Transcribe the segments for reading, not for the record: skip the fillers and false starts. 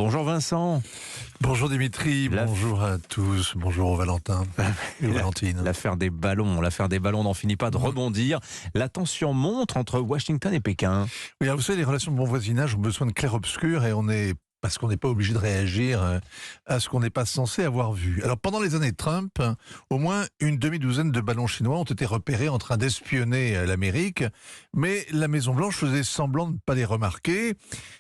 Bonjour Vincent. Bonjour Dimitri, bonjour à tous, bonjour Valentin et Valentine. L'affaire des ballons n'en finit pas de rebondir. La tension monte entre Washington et Pékin. Oui, alors vous savez, les relations de bon voisinage ont besoin de clair-obscur et parce qu'on n'est pas obligé de réagir à ce qu'on n'est pas censé avoir vu. Alors pendant les années Trump, au moins une demi-douzaine de ballons chinois ont été repérés en train d'espionner l'Amérique, mais la Maison-Blanche faisait semblant de ne pas les remarquer,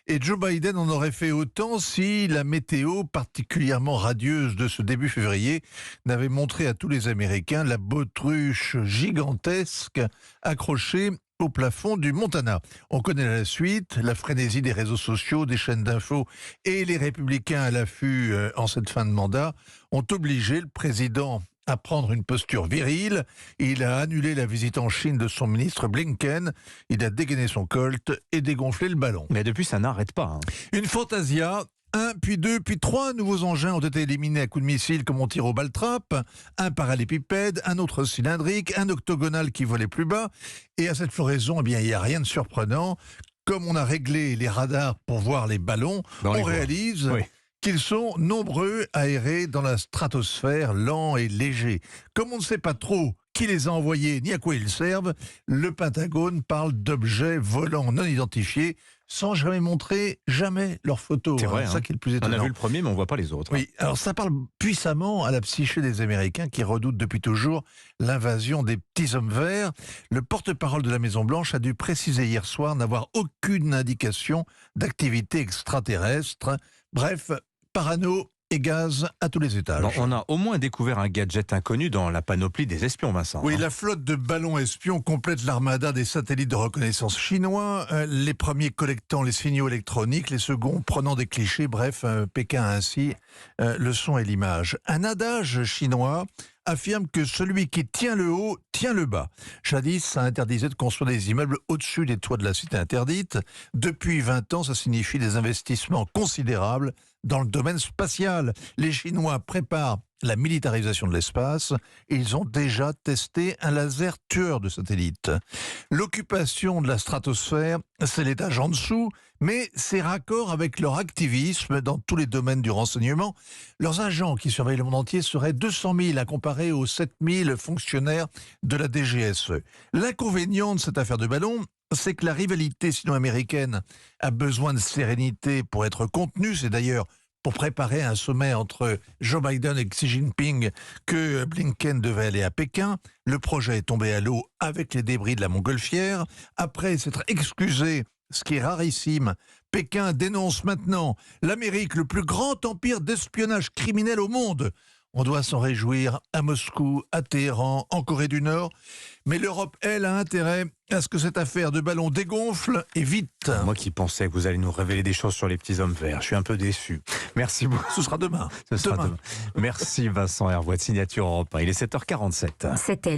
et Joe Biden en aurait fait autant si la météo particulièrement radieuse de ce début février n'avait montré à tous les Américains la bautruche gigantesque accrochée au plafond du Montana. On connaît la suite, la frénésie des réseaux sociaux, des chaînes d'infos et les républicains à l'affût en cette fin de mandat ont obligé le président à prendre une posture virile. Il a annulé la visite en Chine de son ministre Blinken, il a dégainé son Colt et dégonflé le ballon. Mais depuis, ça n'arrête pas. Une Fantasia. Un, puis deux, puis trois nouveaux engins ont été éliminés à coups de missile comme on tire au bal-trap. Un parallépipède, un autre cylindrique, un octogonal qui volait plus bas. Et à cette floraison, eh bien, il n'y a rien de surprenant. Comme on a réglé les radars pour voir les ballons, on réalise qu'ils sont nombreux à errer dans la stratosphère, lents et légers. Comme on ne sait pas trop qui les a envoyés ni à quoi ils servent, le Pentagone parle d'objets volants non identifiés sans jamais montrer leurs photos. C'est vrai, ça qui est le plus étonnant. On a vu le premier, mais on ne voit pas les autres. Oui, alors ça parle puissamment à la psyché des Américains qui redoutent depuis toujours l'invasion des petits hommes verts. Le porte-parole de la Maison-Blanche a dû préciser hier soir n'avoir aucune indication d'activité extraterrestre. Bref, parano et gaz à tous les étages. Alors, on a au moins découvert un gadget inconnu dans la panoplie des espions, Vincent. Oui, la flotte de ballons espions complète l'armada des satellites de reconnaissance chinois, les premiers collectant les signaux électroniques, les seconds prenant des clichés, bref, Pékin a ainsi le son et l'image. Un adage chinois affirme que celui qui tient le haut tient le bas. Jadis, ça interdisait de construire des immeubles au-dessus des toits de la cité interdite. Depuis 20 ans, ça signifie des investissements considérables dans le domaine spatial. Les Chinois préparent la militarisation de l'espace et ils ont déjà testé un laser tueur de satellites. L'occupation de la stratosphère, c'est l'étage en dessous, mais c'est raccord avec leur activisme dans tous les domaines du renseignement. Leurs agents qui surveillent le monde entier seraient 200 000 à comparer aux 7 000 fonctionnaires de la DGSE. L'inconvénient de cette affaire de ballon, c'est que la rivalité sino-américaine a besoin de sérénité pour être contenue. C'est d'ailleurs pour préparer un sommet entre Joe Biden et Xi Jinping que Blinken devait aller à Pékin. Le projet est tombé à l'eau avec les débris de la montgolfière. Après s'être excusé, ce qui est rarissime, Pékin dénonce maintenant l'Amérique, le plus grand empire d'espionnage criminel au monde. On doit s'en réjouir à Moscou, à Téhéran, en Corée du Nord. Mais l'Europe, elle, a intérêt à ce que cette affaire de ballon dégonfle et vite. Moi qui pensais que vous allez nous révéler des choses sur les petits hommes verts, je suis un peu déçu. Merci beaucoup. Ce sera demain. Ce sera demain. Merci Vincent Hervouet de Signature Europe 1. Il est 7h47. C'était